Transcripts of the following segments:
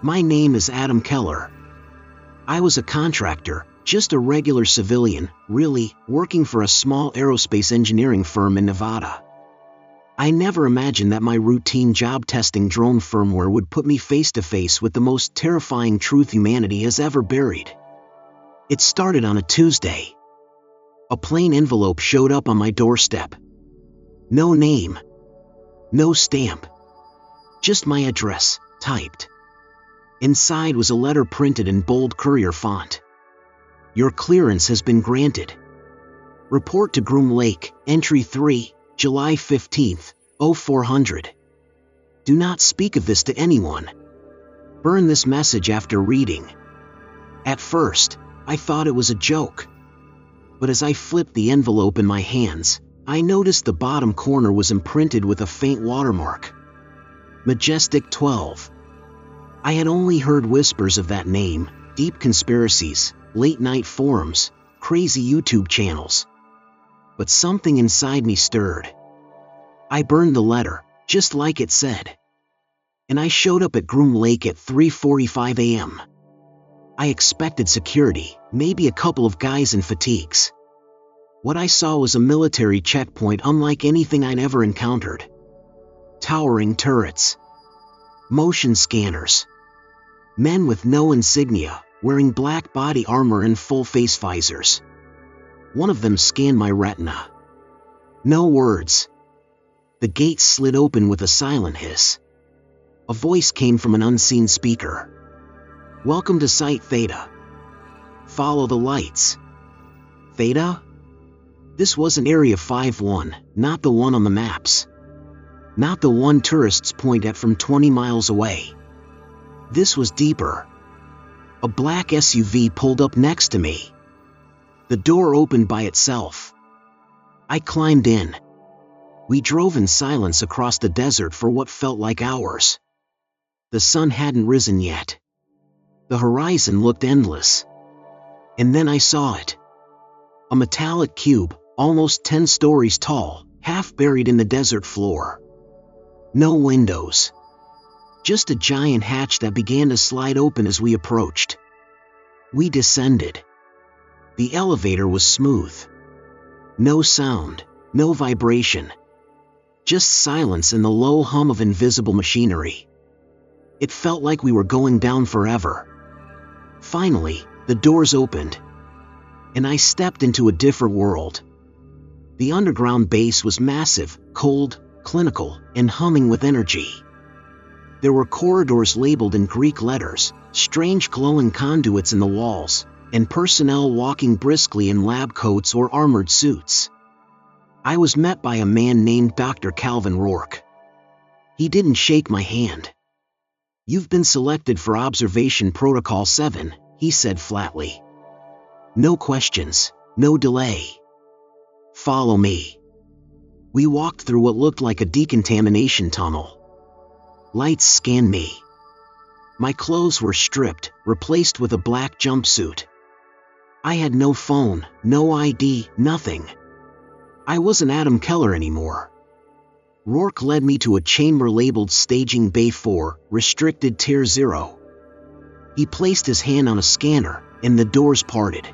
My name is Adam Keller. I was a contractor, just a regular civilian, really, working for a small aerospace engineering firm in Nevada. I never imagined that my routine job testing drone firmware would put me face to face with the most terrifying truth humanity has ever buried. It started on a Tuesday. A plain envelope showed up on my doorstep. No name. No stamp. Just my address, typed. Inside was a letter printed in bold courier font. Your clearance has been granted. Report to Groom Lake, Entry 3, July 15th, 0400. Do not speak of this to anyone. Burn this message after reading. At first, I thought it was a joke. But as I flipped the envelope in my hands, I noticed the bottom corner was imprinted with a faint watermark. Majestic 12. I had only heard whispers of that name, deep conspiracies, late-night forums, crazy YouTube channels. But something inside me stirred. I burned the letter, just like it said. And I showed up at Groom Lake at 3:45 a.m. I expected security, maybe a couple of guys in fatigues. What I saw was a military checkpoint unlike anything I'd ever encountered. Towering turrets. Motion scanners. Men with no insignia, wearing black body armor and full face visors. One of them scanned my retina. No words. The gate slid open with a silent hiss. A voice came from an unseen speaker. Welcome to Site Theta. Follow the lights. Theta? This wasn't Area 51, not the one on the maps. Not the one tourists point at from 20 miles away. This was deeper. A black SUV pulled up next to me. The door opened by itself. I climbed in. We drove in silence across the desert for what felt like hours. The sun hadn't risen yet. The horizon looked endless. And then I saw it. A metallic cube, almost 10 stories tall, half buried in the desert floor. No windows. Just a giant hatch that began to slide open as we approached. We descended. The elevator was smooth. No sound, no vibration. Just silence and the low hum of invisible machinery. It felt like we were going down forever. Finally, the doors opened. And I stepped into a different world. The underground base was massive, cold, clinical, and humming with energy. There were corridors labeled in Greek letters, strange glowing conduits in the walls, and personnel walking briskly in lab coats or armored suits. I was met by a man named Dr. Calvin Rourke. He didn't shake my hand. You've been selected for Observation Protocol 7, he said flatly. No questions, no delay. Follow me. We walked through what looked like a decontamination tunnel. Lights scanned me. My clothes were stripped, replaced with a black jumpsuit. I had no phone, no ID, nothing. I wasn't Adam Keller anymore. Rourke led me to a chamber labeled Staging Bay 4, Restricted Tier 0. He placed his hand on a scanner, and the doors parted.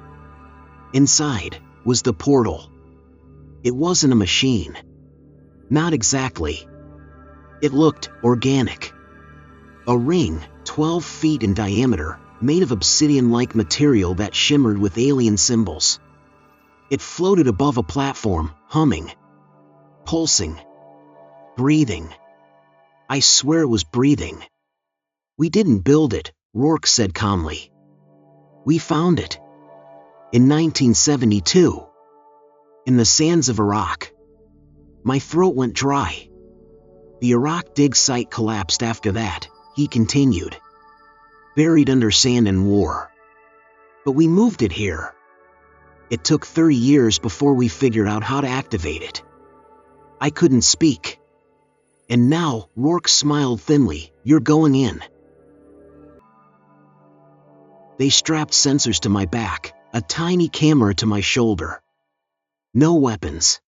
Inside was the portal. It wasn't a machine. Not exactly. It looked organic. A ring, 12 feet in diameter, made of obsidian-like material that shimmered with alien symbols. It floated above a platform, humming, pulsing, breathing. I swear it was breathing. We didn't build it, Rourke said calmly. We found it. In 1972. In the sands of Iraq. My throat went dry. The Iraq dig site collapsed after that, he continued. Buried under sand and war. But we moved it here. It took 30 years before we figured out how to activate it. I couldn't speak. And now, Rourke smiled thinly, you're going in. They strapped sensors to my back, a tiny camera to my shoulder. No weapons.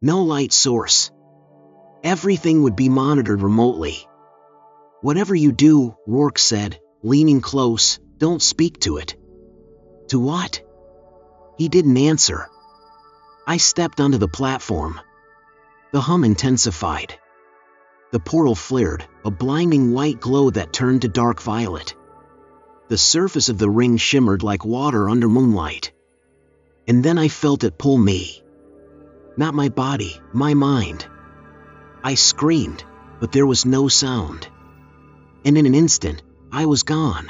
No light source. Everything would be monitored remotely. "Whatever you do," Rourke said, leaning close, "don't speak to it." "To what?" He didn't answer. I stepped onto the platform. The hum intensified. The portal flared, a blinding white glow that turned to dark violet. The surface of the ring shimmered like water under moonlight. And then I felt it pull me. Not my body, my mind. I screamed, but there was no sound. And in an instant, I was gone.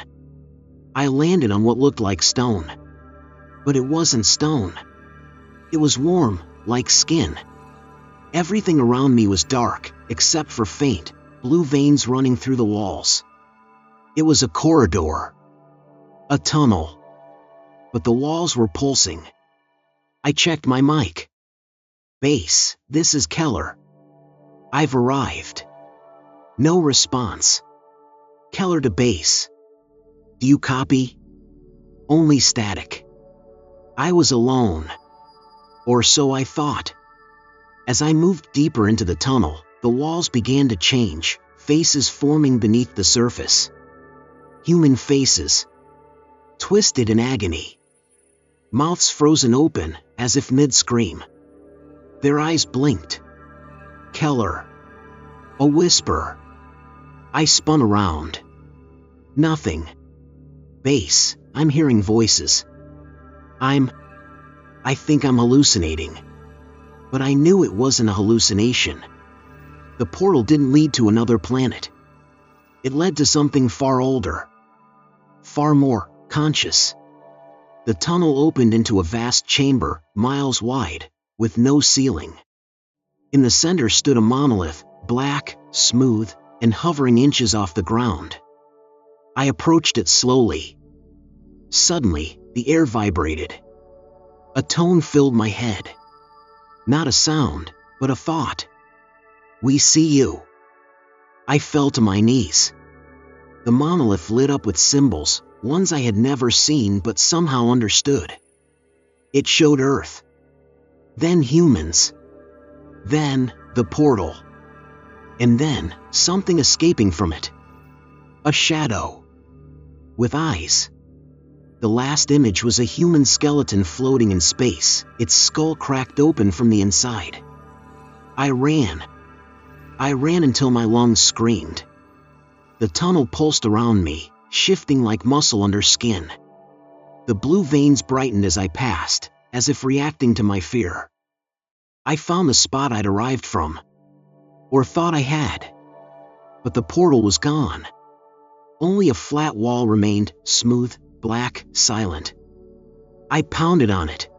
I landed on what looked like stone. But it wasn't stone. It was warm, like skin. Everything around me was dark, except for faint, blue veins running through the walls. It was a corridor. A tunnel. But the walls were pulsing. I checked my mic. "Base, this is Keller. I've arrived." No response. "Keller to base. Do you copy?" Only static. I was alone. Or so I thought. As I moved deeper into the tunnel, the walls began to change, faces forming beneath the surface. Human faces. Twisted in agony. Mouths frozen open, as if mid-scream. Their eyes blinked. "Keller." A whisper. I spun around. Nothing. "Base, I'm hearing voices. I think I'm hallucinating." But I knew it wasn't a hallucination. The portal didn't lead to another planet. It led to something far older. Far more conscious. The tunnel opened into a vast chamber, miles wide, with no ceiling. In the center stood a monolith, black, smooth, and hovering inches off the ground. I approached it slowly. Suddenly, the air vibrated. A tone filled my head. Not a sound, but a thought. "We see you." I fell to my knees. The monolith lit up with symbols, ones I had never seen but somehow understood. It showed Earth. Then humans. Then, the portal. And then, something escaping from it. A shadow. With eyes. The last image was a human skeleton floating in space, its skull cracked open from the inside. I ran. I ran until my lungs screamed. The tunnel pulsed around me, shifting like muscle under skin. The blue veins brightened as I passed, as if reacting to my fear. I found the spot I'd arrived from. Or thought I had. But the portal was gone. Only a flat wall remained, smooth, black, silent. I pounded on it.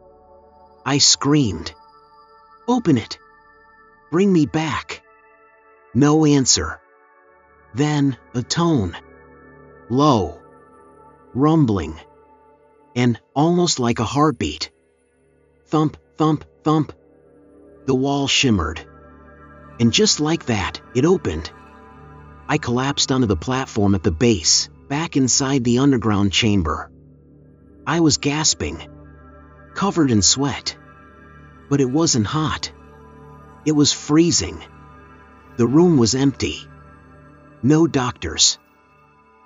I screamed. "Open it! Bring me back!" No answer. Then, a tone. Low. Rumbling. And, almost like a heartbeat. Thump, thump, thump. The wall shimmered. And just like that, it opened. I collapsed onto the platform at the base, back inside the underground chamber. I was gasping. Covered in sweat. But it wasn't hot. It was freezing. The room was empty. No doctors.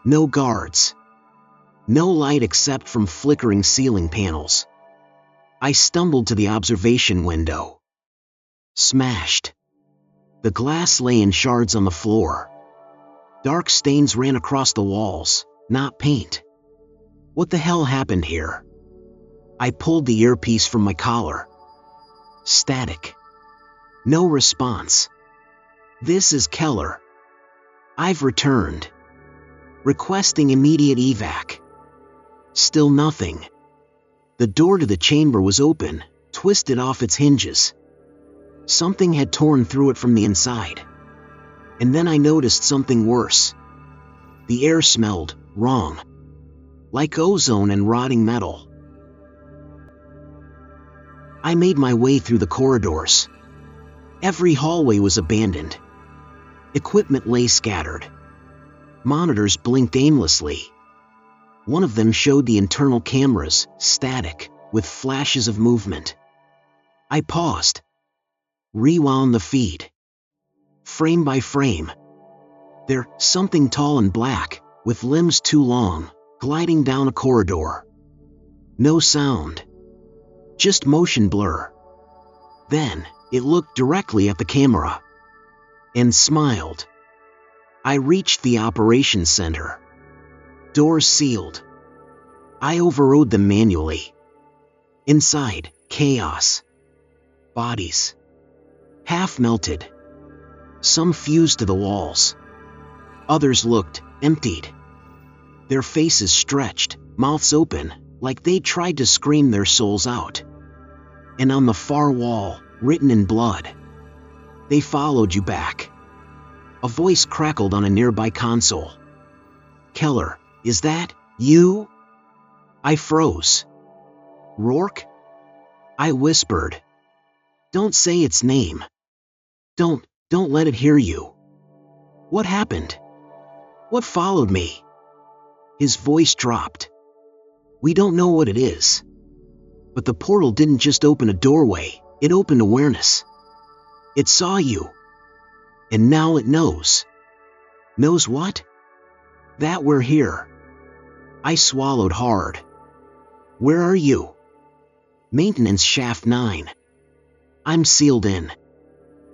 No guards. No light except from flickering ceiling panels. I stumbled to the observation window. Smashed. The glass lay in shards on the floor. Dark stains ran across the walls, not paint. What the hell happened here? I pulled the earpiece from my collar. Static. No response. "This is Keller. I've returned. Requesting immediate evac." Still nothing. The door to the chamber was open, twisted off its hinges. Something had torn through it from the inside. And then I noticed something worse. The air smelled wrong. Like ozone and rotting metal. I made my way through the corridors. Every hallway was abandoned. Equipment lay scattered. Monitors blinked aimlessly. One of them showed the internal cameras, static, with flashes of movement. I paused. Rewound the feed. Frame by frame. There, something tall and black, with limbs too long, gliding down a corridor. No sound. Just motion blur. Then, it looked directly at the camera. And smiled. I reached the operations center. Doors sealed. I overrode them manually. Inside, chaos. Bodies. Half melted. Some fused to the walls. Others looked emptied. Their faces stretched, mouths open, like they tried to scream their souls out. And on the far wall, written in blood, "They followed you back." A voice crackled on a nearby console. "Keller, is that you?" I froze. "Rourke?" I whispered. "Don't say its name. Don't let it hear you." "What happened? What followed me?" His voice dropped. "We don't know what it is. But the portal didn't just open a doorway, it opened awareness. It saw you. And now it knows." "Knows what?" "That we're here." I swallowed hard. "Where are you?" "Maintenance shaft 9. I'm sealed in.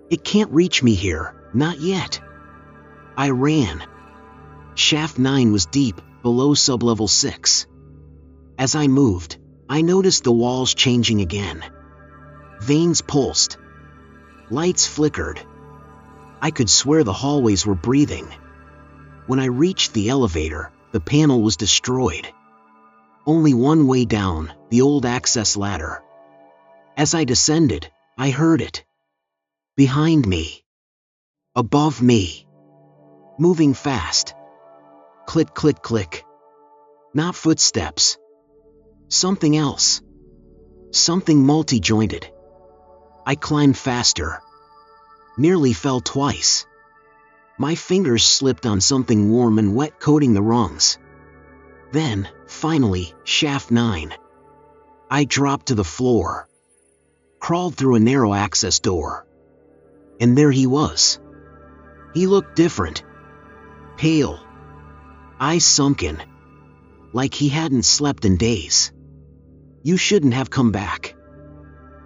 It can't reach me here, not yet." I ran. Shaft 9 was deep, below sublevel 6. As I moved, I noticed the walls changing again. Veins pulsed. Lights flickered. I could swear the hallways were breathing. When I reached the elevator, the panel was destroyed. Only one way down, the old access ladder. As I descended, I heard it. Behind me. Above me. Moving fast. Click, click, click. Not footsteps. Something else. Something multi-jointed. I climbed faster. Nearly fell twice. My fingers slipped on something warm and wet, coating the rungs. Then, finally, shaft 9. I dropped to the floor. Crawled through a narrow access door. And there he was. He looked different. Pale. Eyes sunken. Like he hadn't slept in days. "You shouldn't have come back."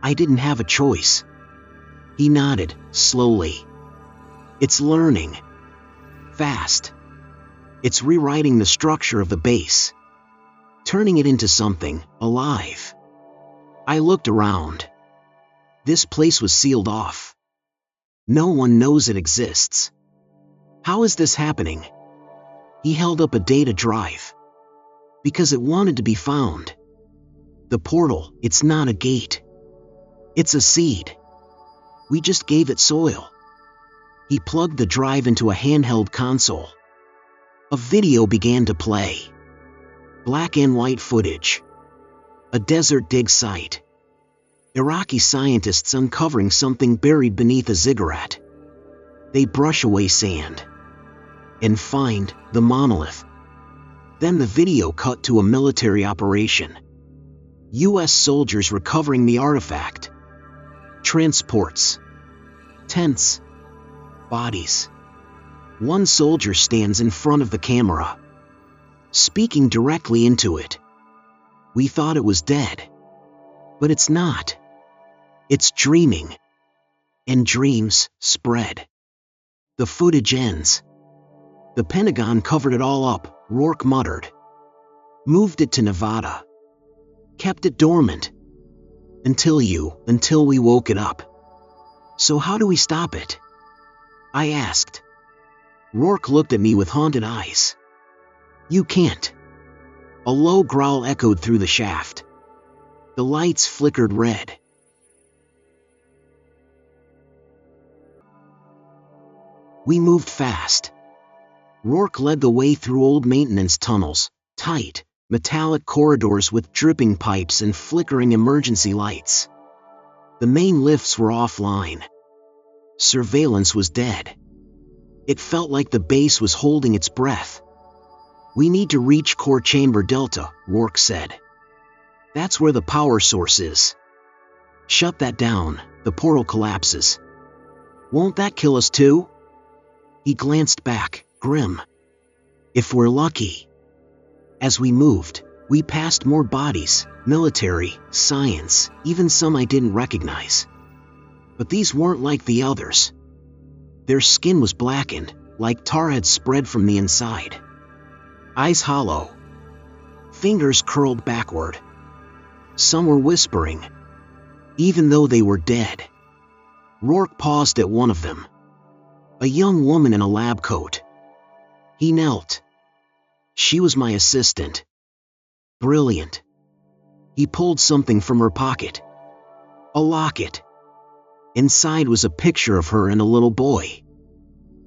I didn't have a choice. He nodded, slowly. "It's learning. Fast. It's rewriting the structure of the base. Turning it into something alive." I looked around. This place was sealed off. No one knows it exists. How is this happening? He held up a data drive. Because it wanted to be found. The portal, it's not a gate. It's a seed. We just gave it soil. He plugged the drive into a handheld console. A video began to play. Black and white footage. A desert dig site. Iraqi scientists uncovering something buried beneath a ziggurat. They brush away sand. And find the monolith. Then the video cut to a military operation. U.S. soldiers recovering the artifact. Transports. Tents. Bodies. One soldier stands in front of the camera. Speaking directly into it. We thought it was dead. But it's not. It's dreaming. And dreams spread. The footage ends. "The Pentagon covered it all up," Rourke muttered. "Moved it to Nevada. Kept it dormant. Until we woke it up. So how do we stop it?" I asked. Rourke looked at me with haunted eyes. "You can't." A low growl echoed through the shaft. The lights flickered red. We moved fast. Rourke led the way through old maintenance tunnels, tight, metallic corridors with dripping pipes and flickering emergency lights. The main lifts were offline. Surveillance was dead. It felt like the base was holding its breath. "We need to reach core chamber Delta," Rourke said. "That's where the power source is. Shut that down, the portal collapses." "Won't that kill us too?" He glanced back, grim. If we're lucky. As we moved, we passed more bodies, military, science, even some I didn't recognize. But these weren't like the others. Their skin was blackened, like tar had spread from the inside. Eyes hollow. Fingers curled backward. Some were whispering, even though they were dead. Rourke paused at one of them. A young woman in a lab coat. He knelt. She was my assistant. Brilliant. He pulled something from her pocket. A locket. Inside was a picture of her and a little boy.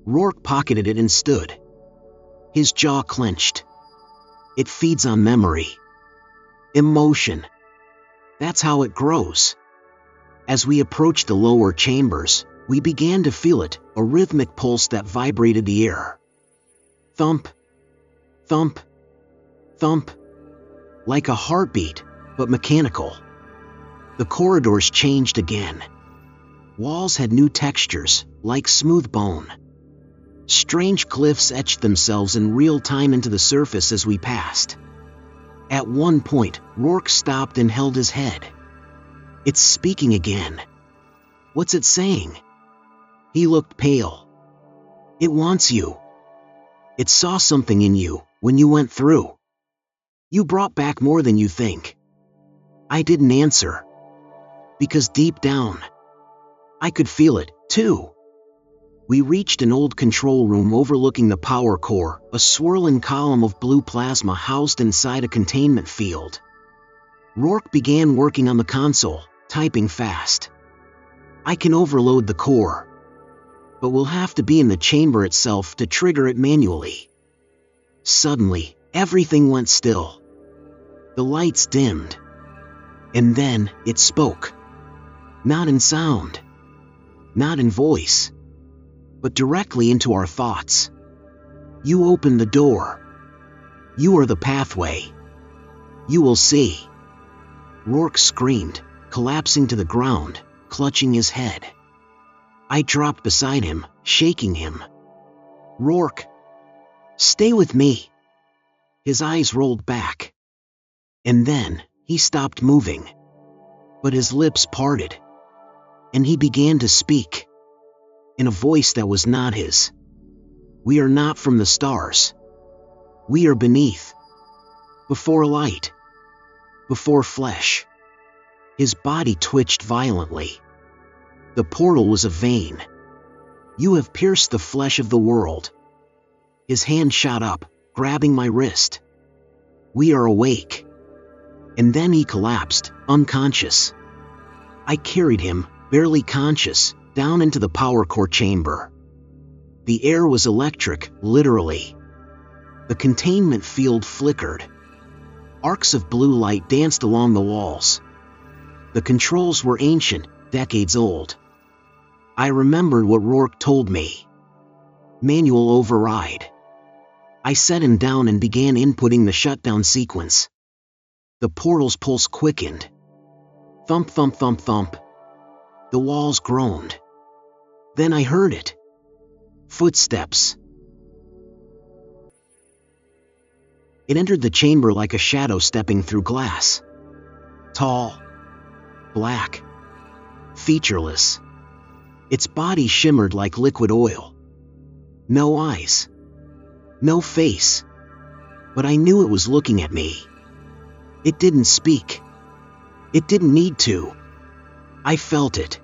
Rourke pocketed it and stood. His jaw clenched. It feeds on memory. Emotion. That's how it grows. As we approached the lower chambers, we began to feel it, a rhythmic pulse that vibrated the air. Thump. Thump. Thump. Like a heartbeat, but mechanical. The corridors changed again. Walls had new textures, like smooth bone. Strange glyphs etched themselves in real time into the surface as we passed. At one point, Rourke stopped and held his head. It's speaking again. What's it saying? He looked pale. It wants you. It saw something in you when you went through. You brought back more than you think. I didn't answer. Because deep down, I could feel it, too. We reached an old control room overlooking the power core, a swirling column of blue plasma housed inside a containment field. Rourke began working on the console, typing fast. I can overload the core, but we'll have to be in the chamber itself to trigger it manually. Suddenly, everything went still. The lights dimmed. And then, it spoke. Not in sound. Not in voice. But directly into our thoughts. You open the door. You are the pathway. You will see. Rourke screamed, collapsing to the ground, clutching his head. I dropped beside him, shaking him. Rourke, stay with me. His eyes rolled back. And then, he stopped moving. But his lips parted. And he began to speak. In a voice that was not his. We are not from the stars. We are beneath. Before light. Before flesh. His body twitched violently. The portal was a vein. You have pierced the flesh of the world. His hand shot up, grabbing my wrist. We are awake. And then he collapsed, unconscious. I carried him, barely conscious, down into the power core chamber. The air was electric, literally. The containment field flickered. Arcs of blue light danced along the walls. The controls were ancient, decades old. I remembered what Rourke told me. Manual override. I set him down and began inputting the shutdown sequence. The portal's pulse quickened. Thump, thump, thump, thump. The walls groaned. Then I heard it. Footsteps. It entered the chamber like a shadow stepping through glass. Tall. Black. Featureless. Its body shimmered like liquid oil. No eyes. No face. But I knew it was looking at me. It didn't speak. It didn't need to. I felt it.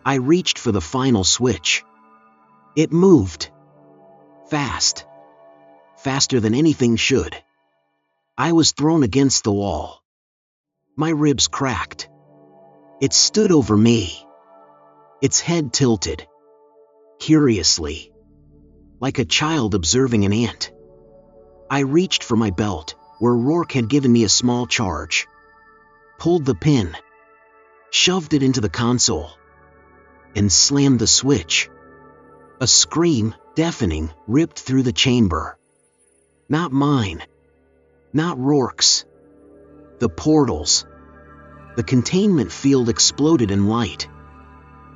I reached for the final switch. It moved. Fast. Faster than anything should. I was thrown against the wall. My ribs cracked. It stood over me. Its head tilted. Curiously. Like a child observing an ant. I reached for my belt, where Rourke had given me a small charge. Pulled the pin. Shoved it into the console. And slammed the switch. A scream, deafening, ripped through the chamber. Not mine. Not Rourke's. The portals. The containment field exploded in light.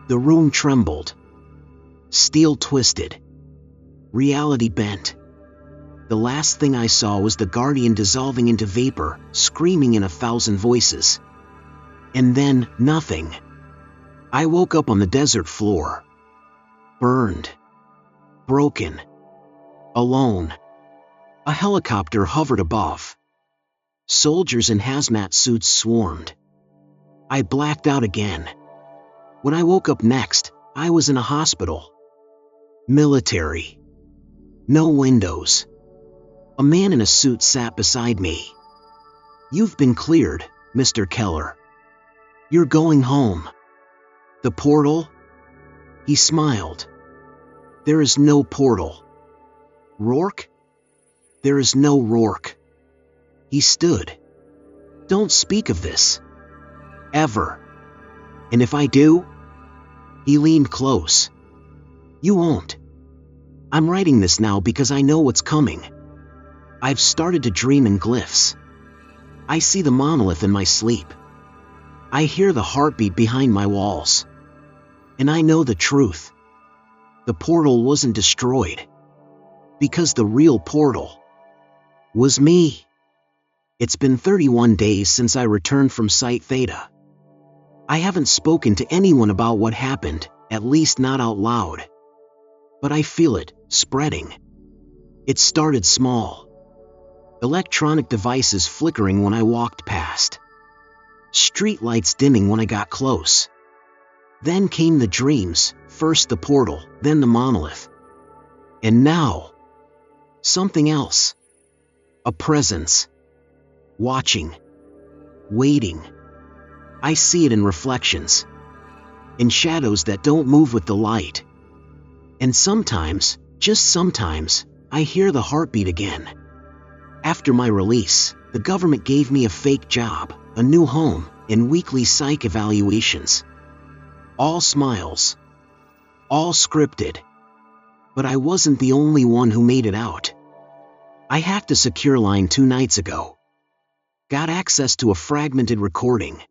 The room trembled. Steel twisted. Reality bent. The last thing I saw was the Guardian dissolving into vapor, screaming in 1,000 voices. And then, nothing. I woke up on the desert floor. Burned. Broken. Alone. A helicopter hovered above. Soldiers in hazmat suits swarmed. I blacked out again. When I woke up next, I was in a hospital. Military. No windows. A man in a suit sat beside me. "You've been cleared, Mr. Keller. You're going home." "The portal?" He smiled. "There is no portal." "Rourke?" "There is no Rourke." He stood. "Don't speak of this. Ever. And if I do?" He leaned close. "You won't. I'm writing this now because I know what's coming. I've started to dream in glyphs. I see the monolith in my sleep. I hear the heartbeat behind my walls. And I know the truth. The portal wasn't destroyed. Because the real portal was me." It's been 31 days since I returned from Site Theta. I haven't spoken to anyone about what happened, at least not out loud. But I feel it, spreading. It started small. Electronic devices flickering when I walked past. Street lights dimming when I got close. Then came the dreams, first the portal, then the monolith. And now, something else. A presence. Watching. Waiting. I see it in reflections. In shadows that don't move with the light. And sometimes, just sometimes, I hear the heartbeat again. After my release, the government gave me a fake job, a new home, and weekly psych evaluations. All smiles. All scripted. But I wasn't the only one who made it out. I hacked a secure line 2 nights ago. Got access to a fragmented recording.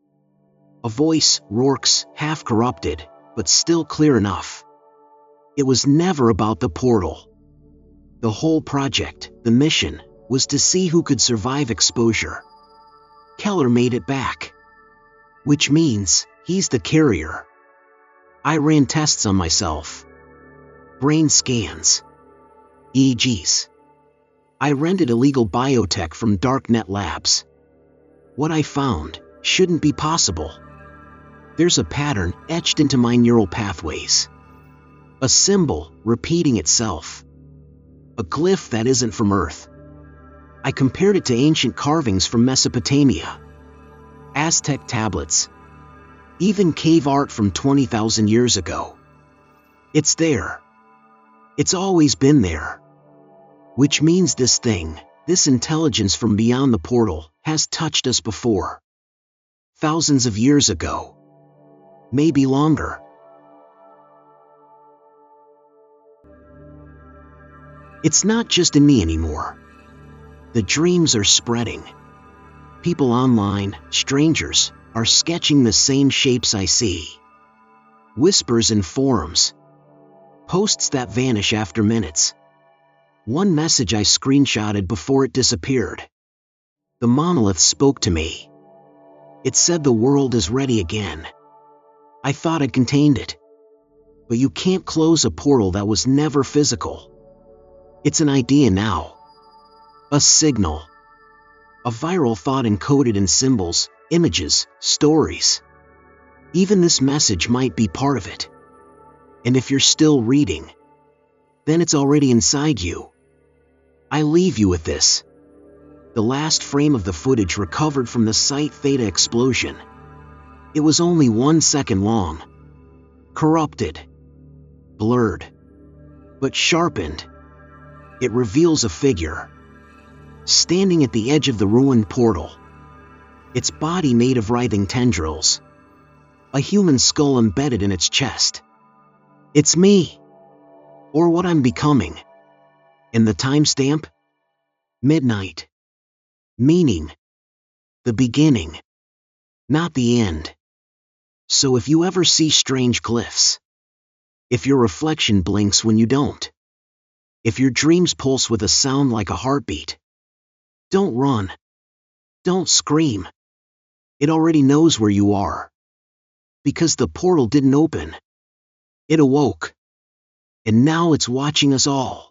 A voice, Rourke's, half corrupted, but still clear enough. It was never about the portal. The whole project, the mission, was to see who could survive exposure. Keller made it back. Which means, he's the carrier. I ran tests on myself. Brain scans. EEGs. I rented illegal biotech from Darknet Labs. What I found shouldn't be possible. There's a pattern etched into my neural pathways. A symbol repeating itself. A glyph that isn't from Earth. I compared it to ancient carvings from Mesopotamia. Aztec tablets. Even cave art from 20,000 years ago. It's there. It's always been there. Which means this thing, this intelligence from beyond the portal, has touched us before. Thousands of years ago. Maybe longer. It's not just in me anymore. The dreams are spreading. People online, strangers, are sketching the same shapes I see. Whispers in forums. Posts that vanish after minutes. One message I screenshotted before it disappeared. The monolith spoke to me. It said the world is ready again. I thought I'd contained it. But you can't close a portal that was never physical. It's an idea now. A signal. A viral thought encoded in symbols, images, stories. Even this message might be part of it. And if you're still reading, then it's already inside you. I leave you with this. The last frame of the footage recovered from the Site Theta explosion. It was only 1 second long. Corrupted. Blurred. But sharpened. It reveals a figure. Standing at the edge of the ruined portal. Its body made of writhing tendrils. A human skull embedded in its chest. It's me. Or what I'm becoming. And the timestamp? Midnight. Meaning. The beginning. Not the end. So if you ever see strange glyphs. If your reflection blinks when you don't. If your dreams pulse with a sound like a heartbeat, don't run. Don't scream. It already knows where you are. Because the portal didn't open. It awoke. And now it's watching us all.